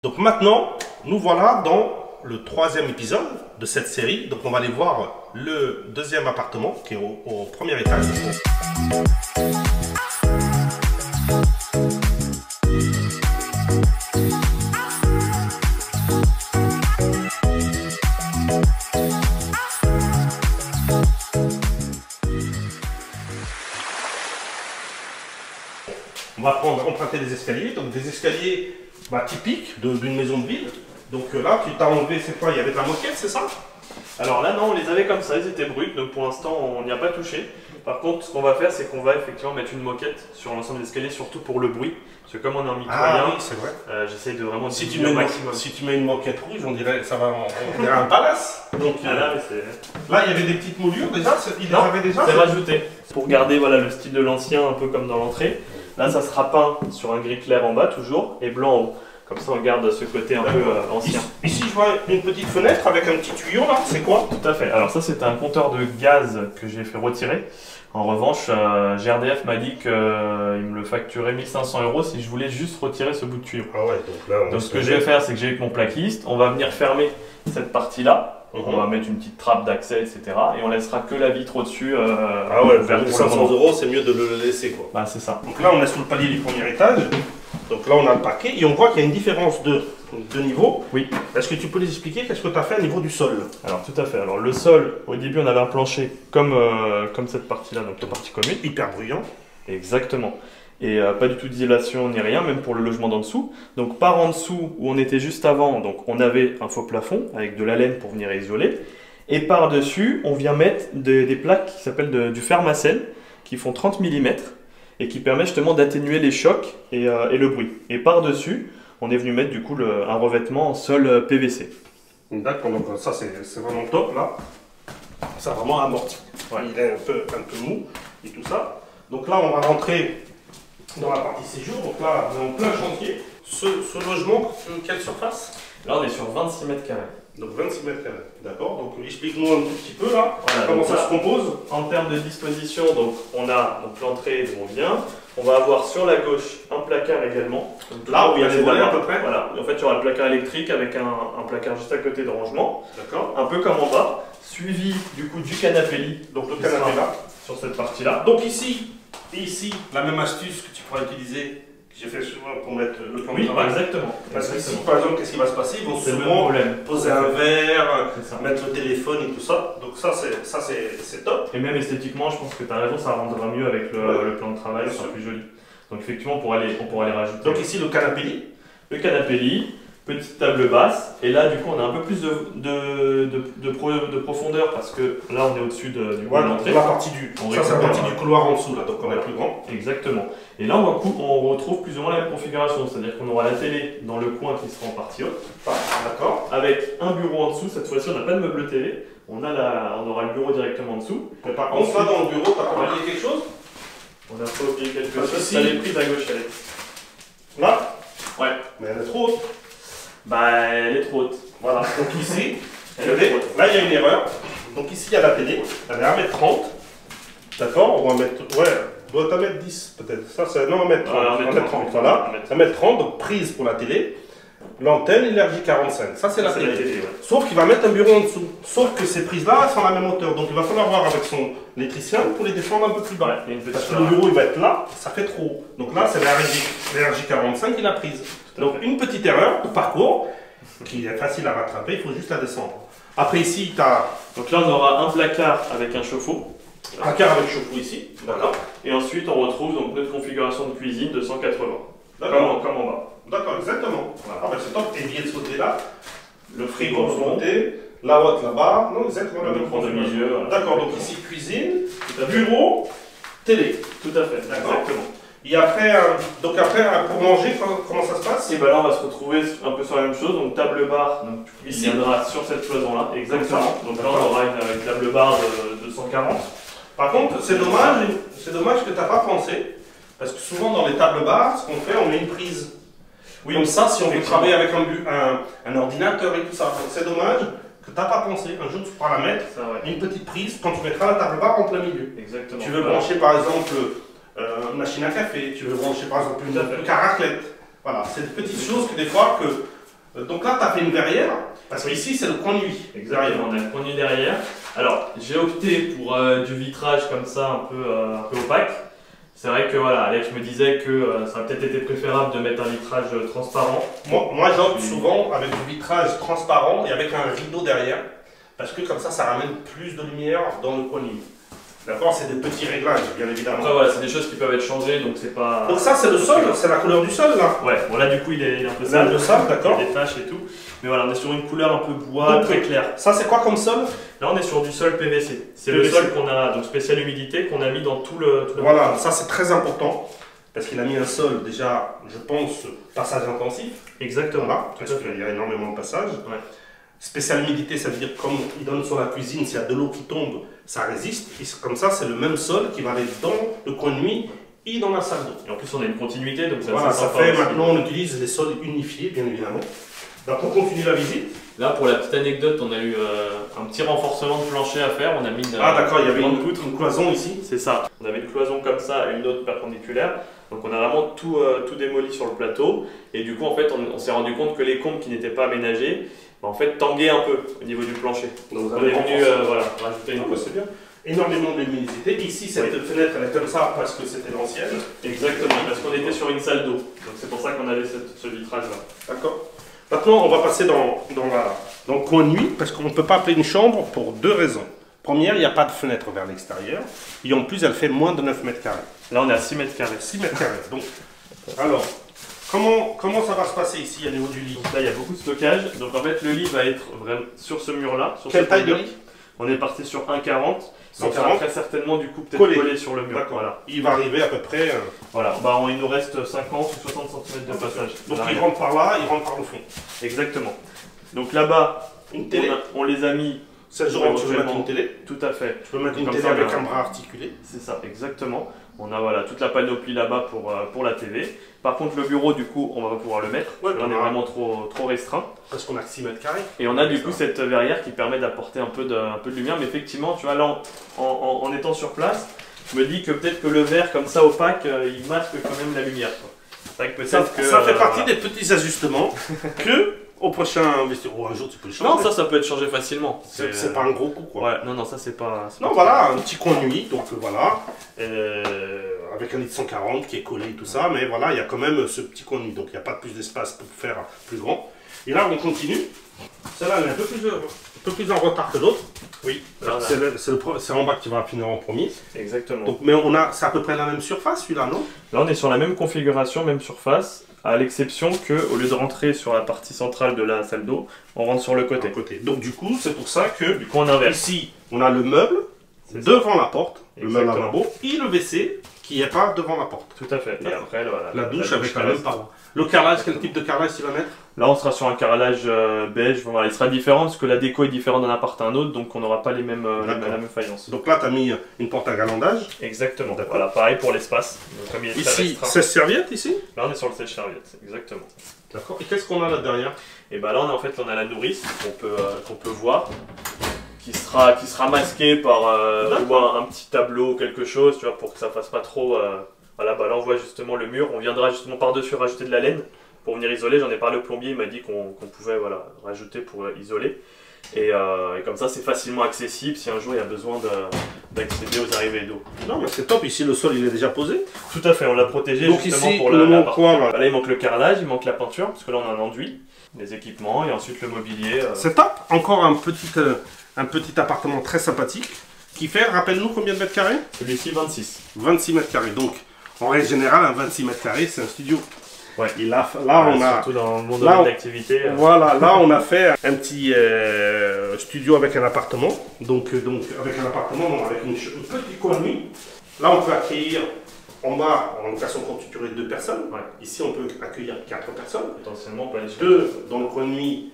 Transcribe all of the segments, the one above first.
Donc maintenant, nous voilà dans le troisième épisode de cette série. Donc on va aller voir le deuxième appartement qui est au premier étage. On va emprunter des escaliers, donc des escaliers typiques d'une maison de ville. Donc là, tu t'as enlevé, c'est quoi? Il y avait de la moquette, c'est ça? Alors là, non, on les avait comme ça, ils étaient bruts, donc pour l'instant, on n'y a pas touché. Par contre, ce qu'on va faire, c'est qu'on va effectivement mettre une moquette sur l'ensemble des escaliers, surtout pour le bruit. Parce que comme on est en mitoyen, oui, c'est vrai. j'essaye de vraiment Si tu, diminuer au maximum. si tu mets une moquette rouge, on dirait, on dirait un palace. Donc là, il y avait des petites moulures déjà, ils les avaient déjà. C'est rajouté. Pour garder voilà, le style de l'ancien, un peu comme dans l'entrée. Là, ça sera peint sur un gris clair en bas, toujours, et blanc en haut. Comme ça, on garde ce côté un peu ancien. Ici, je vois une petite fenêtre avec un petit tuyau là, c'est quoi? Tout à fait. Alors ça, c'est un compteur de gaz que j'ai fait retirer. En revanche, GRDF m'a dit qu'il me le facturait 1 500 € si je voulais juste retirer ce bout de tuyau. Ah ouais, donc ce que je vais faire, c'est que j'ai avec mon plaquiste, on va venir fermer cette partie-là. On va mettre une petite trappe d'accès, etc. Et on laissera que la vitre au-dessus. Ah ouais, vers 500 €, c'est mieux de le laisser quoi. Bah, c'est ça. Donc là, on est sous le palier du premier étage. Donc là, on a le parquet et on voit qu'il y a une différence de niveau. Oui. Est-ce que tu peux les expliquer qu'est-ce que tu as fait au niveau du sol? Alors tout à fait. Alors le sol, au début, on avait un plancher comme cette partie-là, donc la partie commune. Hyper bruyant. Exactement. Et pas du tout d'isolation ni rien, même pour le logement d'en dessous. Donc par en dessous, où on était juste avant, donc on avait un faux plafond avec de la laine pour venir isoler. Et par-dessus, on vient mettre des plaques qui s'appellent du Fermacell, qui font 30 mm et qui permettent justement d'atténuer les chocs et le bruit. Et par-dessus, on est venu mettre du coup un revêtement en sol PVC. D'accord, donc ça c'est vraiment top là. Ça a vraiment amorti. Ouais. Il est un peu mou et tout ça. Donc là, on va rentrer dans la partie séjour. Donc là, on est en plein chantier. Ce logement, quelle surface? Là, on est sur 26 mètres carrés. Donc 26 mètres carrés, d'accord. Donc explique-nous un tout petit peu là, voilà, comment ça se compose. En termes de disposition, donc on a l'entrée d'où on vient. On va avoir sur la gauche un placard également. Donc, là où il y a les volets à peu près. Voilà. En fait, il y aura le placard électrique avec un placard juste à côté de rangement. D'accord. Un peu comme en bas, suivi du coup du canapé lit. Donc le canapé là. Sur cette partie-là. Donc ici, la même astuce que tu pourras utiliser. J'ai fait souvent pour mettre le plan de travail. Exactement. Parce que si par exemple, qu'est-ce qui va se passer? Ils vont souvent poser un verre, mettre le téléphone et tout ça. Donc ça c'est top. Et même esthétiquement, je pense que tu as raison, ça rendra mieux avec le plan de travail, ça sera plus joli. Donc effectivement, on pourra les rajouter. Donc ici le canapé lit. Le canapé lit, petite table basse. Et là, du coup, on a un peu plus de profondeur parce que là, on est au-dessus de l'entrée. La partie du couloir en dessous là, donc on est plus grand. Exactement. Et là, on retrouve plus ou moins la même configuration, c'est-à-dire qu'on aura la télé dans le coin qui sera en partie haute. D'accord. Avec un bureau en dessous, cette fois-ci, on n'a pas de meuble télé. On aura le bureau directement en dessous. Mais par contre, là, dans le bureau, tu as oublié quelque chose? On n'a pas oublié quelque chose. Ça, elle est prise à gauche, elle est. Là? Ouais. Mais elle est trop haute. Bah, elle est trop haute. Voilà. Donc ici, là, il y a une erreur. Donc ici, il y a la télé. Elle est à 1m30. D'accord? Ou 1m... Ouais. Doit 1m10 peut-être. Ça, c'est. Non, 1m30. 1m30. Voilà. 1m30, donc prise pour la télé. L'antenne, énergie 45. Ça, c'est la télé. Ouais. Sauf qu'il va mettre un bureau en dessous. Sauf que ces prises-là, elles sont à la même hauteur. Donc il va falloir voir avec son électricien pour les descendre un peu plus bas. Parce que le bureau, il va être là, ça fait trop haut. Donc là, c'est l'énergie 45 qui l'a prise. Donc une petite erreur de parcours qui est facile à rattraper, il faut juste la descendre. Après ici, tu as. Donc là, on aura un placard avec un chauffe-eau. Un placard avec chauffe-eau ici. D'accord. Et ensuite, on retrouve donc notre configuration de cuisine de 180. Comme en bas. D'accord, exactement. Voilà. Ah ben c'est top. Et bien de ce côté-là, le frigo de ce côté, la haute là-bas. Non, exactement la même écran de milieu. Voilà. D'accord, donc ici cuisine, bureau, télé. Tout à fait. Exactement. Et après, pour manger, comment ça se passe? Et ben là, on va se retrouver un peu sur la même chose. Donc table bar, donc il viendra sur cette cloison-là. Exactement. Donc là, on aura une table bar de 140. Par contre, c'est dommage que tu n'as pas pensé. Parce que souvent dans les tables bars, ce qu'on fait, on met une prise. Oui, comme ça, si on veut travailler avec un ordinateur et tout ça. Donc c'est dommage que tu n'as pas pensé. Un jour, tu pourras la mettre, une petite prise, quand tu mettras la table bar en plein milieu. Exactement. Tu veux brancher par exemple une machine à café, tu veux brancher par exemple une raclette. Voilà, c'est des petites choses que des fois que Donc là, tu as fait une verrière, parce qu'ici, c'est le coin nuit. Exactement, on a le coin nuit derrière. Alors, j'ai opté pour du vitrage comme ça, un peu opaque. C'est vrai que voilà, Alex me disait que ça aurait peut-être été préférable de mettre un vitrage transparent. Moi j'opte souvent avec du vitrage transparent et avec un rideau derrière, parce que comme ça ramène plus de lumière dans le coin nuit. D'accord, c'est des petits réglages, bien évidemment. Après, voilà, c'est des choses qui peuvent être changées, donc c'est pas. Donc ça, c'est le sol, c'est la couleur du sol là. Ouais, bon là du coup il est un peu sale, d'accord. Il y a des taches et tout. Mais voilà, on est sur une couleur un peu bois, très claire. Ça, c'est quoi comme sol? Là, on est sur du sol PVC. C'est le sol qu'on a, donc spécial humidité, qu'on a mis dans tout le. Voilà, ça c'est très important. Parce qu'il a mis un sol, déjà, je pense, passage intensif. Exactement. Voilà, parce qu'il y a énormément de passages. Ouais. Spécial humidité, ça veut dire comme il donne sur la cuisine, s'il y a de l'eau qui tombe, ça résiste. Et comme ça, c'est le même sol qui va aller dans le coin de nuit et dans la salle d'eau. Et en plus, on a une continuité, donc voilà, ça fait maintenant, on utilise les sols unifiés, bien évidemment. Donc, on continue la visite. Là, pour la petite anecdote, on a eu un petit renforcement de plancher à faire. On a mis une, d'accord, il y avait une cloison ici. C'est ça. On avait une cloison comme ça et une autre perpendiculaire. Donc on a vraiment tout démoli sur le plateau. Et du coup, en fait, on s'est rendu compte que les combles qui n'étaient pas aménagés, en fait, tanguaient un peu au niveau du plancher. Donc on est venu rajouter une c'est bien. Énormément de luminosité. Ici, cette fenêtre, elle est comme ça parce que c'était l'ancienne. Exactement, parce qu'on était sur une salle d'eau. Donc c'est pour ça qu'on avait ce vitrage-là. D'accord. Maintenant, on va passer dans le coin nuit, parce qu'on ne peut pas appeler une chambre pour deux raisons. Première, il n'y a pas de fenêtre vers l'extérieur. Et en plus, elle fait moins de 9 mètres carrés. Là, on est à 6 mètres carrés. 6 mètres carrés. Donc, alors, comment ça va se passer ici au niveau du lit? Là, il y a beaucoup de stockage. Donc en fait, le lit va être vraiment sur ce mur-là. Quelle taille de lit? On est parti sur 1,40. Donc ça va très certainement du coup peut-être collé sur le mur. Voilà. Il va arriver à peu près. Voilà, il nous reste 50 ou 60 cm de passage. Donc il rentre par là, il rentre par le fond. Exactement. Donc là-bas, une télé. On les a mis. C'est genre tu peux mettre une télé. Tout à fait. Tu peux mettre une télé avec un bras articulé. C'est ça, exactement. On a toute la panoplie là-bas pour la TV. Par contre, le bureau, du coup, on va pas pouvoir le mettre. Ouais, on est vraiment trop restreint. Parce qu'on a 6 mètres carrés. Et on a du coup cette verrière qui permet d'apporter un peu de lumière. Mais effectivement, tu vois, là, en étant sur place, je me dis que peut-être que le verre comme ça opaque, il masque quand même la lumière. C'est vrai que peut-être que ça fait partie des petits ajustements que au prochain un jour tu peux le changer. Non, ça peut être changé facilement. C'est pas un gros coup quoi. Ouais, non, ça c'est pas. Non, voilà, un petit coin nuit, donc voilà. Avec un lit de 140 qui est collé et tout ça, mais voilà, il y a quand même ce petit coin nuit, donc il n'y a pas plus d'espace pour faire plus grand. Et là, on continue. Celle-là, elle est un peu plus en retard que l'autre. Oui, c'est en bas que tu vas finir en premier. Exactement. Donc, mais c'est à peu près la même surface, celui-là, non? Là, on est sur la même configuration, même surface, à l'exception qu'au lieu de rentrer sur la partie centrale de la salle d'eau, on rentre sur le côté. Donc, du coup, c'est pour ça que on inverse. Ici, on a le meuble devant la porte, le meuble lavabo, et le WC qui n'est pas devant la porte. Tout à fait. Et après, la douche avec la même paroi. Le carrelage, quel type de carrelage tu vas mettre? Là, on sera sur un carrelage beige. Voilà, il sera différent parce que la déco est différente d'un appart à un autre, donc on n'aura pas la même faïence. Donc là, tu as mis une porte à galandage. Exactement. Voilà, pareil pour l'espace. Ici, 16 serviettes ici? Là, on est sur le sèche-serviette, exactement. D'accord. Et qu'est-ce qu'on a là derrière? Et bah là, on a la nourrice qu'on peut voir. Qui sera masqué par un petit tableau ou quelque chose, tu vois, pour que ça fasse pas trop. Voilà, là on voit justement le mur. On viendra justement par-dessus rajouter de la laine pour venir isoler. J'en ai parlé au plombier, il m'a dit qu'on pouvait rajouter pour isoler. Et comme ça, c'est facilement accessible si un jour il y a besoin d'accéder aux arrivées d'eau. Non, mais c'est top. Ici, le sol il est déjà posé. Tout à fait, on l'a protégé. Donc justement ici, pour la partie. Là, il manque le carrelage, il manque la peinture, parce que là on a un enduit, les équipements et ensuite le mobilier. C'est top. Encore un petit appartement très sympathique qui fait, rappelle-nous combien de mètres carrés? Celui-ci 26. 26 mètres carrés. Donc, en règle générale, un 26 mètres carrés, c'est un studio. Ouais. Et là, on a. Surtout dans le monde d'activité. Voilà, là, on a fait un petit studio avec un appartement. Donc avec un appartement, avec une petite coin de nuit. Là, on peut accueillir en bas, en location courte durée, 2 personnes. Ouais. Ici, on peut accueillir 4 personnes. Potentiellement, on peut aller sur 2 dans le coin de nuit.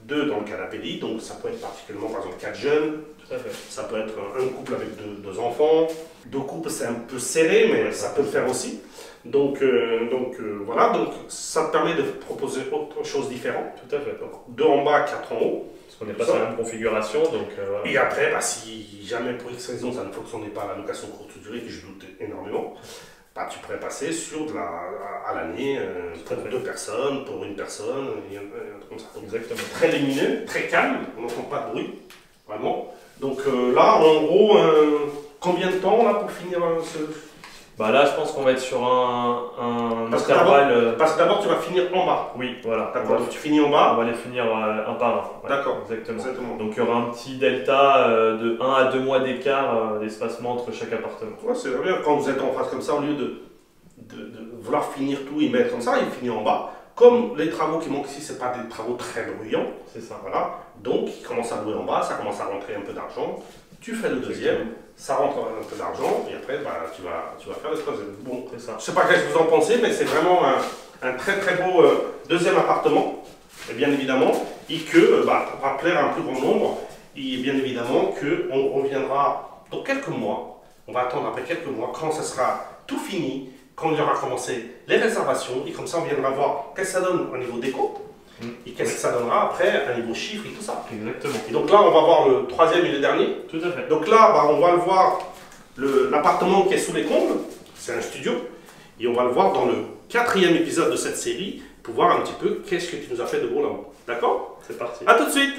2 dans le canapé lit, donc ça peut être particulièrement par exemple 4 jeunes, tout à fait. Ça peut être un couple avec deux enfants, 2 couples c'est un peu serré mais ça peut le faire aussi. Donc voilà, donc ça te permet de proposer autre chose différente. Tout à fait. Donc, 2 en bas, 4 en haut. Parce qu'on n'est pas sur la même configuration. Donc, voilà. Et après, si jamais pour X raison ça ne fonctionnait pas à la location courte durée, que je doute énormément, bah, tu pourrais passer sur à l'année pour 2 personnes, pour 1 personne, et un truc comme ça. Donc, Exactement. très lumineux, très calme, on n'entend pas de bruit, vraiment. Donc là, en gros, combien de temps là pour finir ce... Bah là, je pense qu'on va être sur un Parce intervalle. parce que d'abord, tu vas finir en bas. Oui, voilà. D'accord, donc tu finis en On bas. va les finir un par un. Ouais, D'accord. Exactement. Donc il y aura un petit delta de 1 à 2 mois d'écart d'espacement entre chaque appartement. Ouais, c'est vrai bien. Quand vous êtes en face comme ça, au lieu de vouloir finir tout et mettre comme ça, il finit en bas. Comme les travaux qui manquent ici, ce pas des travaux très bruyants. C'est ça. Voilà. Donc, il commence à louer en bas, ça commence à rentrer un peu d'argent. Tu fais le deuxième, ça rentre un peu d'argent, et après, bah, tu vas faire le troisième. Bon, C'est ça. je ne sais pas qu'est-ce que vous en pensez, mais c'est vraiment un très très beau deuxième appartement, et bien évidemment, et que bah, va plaire à un plus grand nombre, et bien évidemment qu'on reviendra dans quelques mois, on va attendre après quelques mois, quand ça sera tout fini, quand il y aura commencé les réservations, et comme ça on viendra voir qu'est-ce que ça donne au niveau déco, et qu'est-ce que ça donnera après à niveau chiffre et tout ça. Exactement. Et donc là, on va voir le troisième et le dernier. Tout à fait. Donc là, bah, on va le voir, l'appartement qui est sous les combles, c'est un studio, et on va le voir dans le 4e épisode de cette série, pour voir un petit peu qu'est-ce que tu nous as fait de beau là-haut. D'accord? C'est parti. A tout de suite!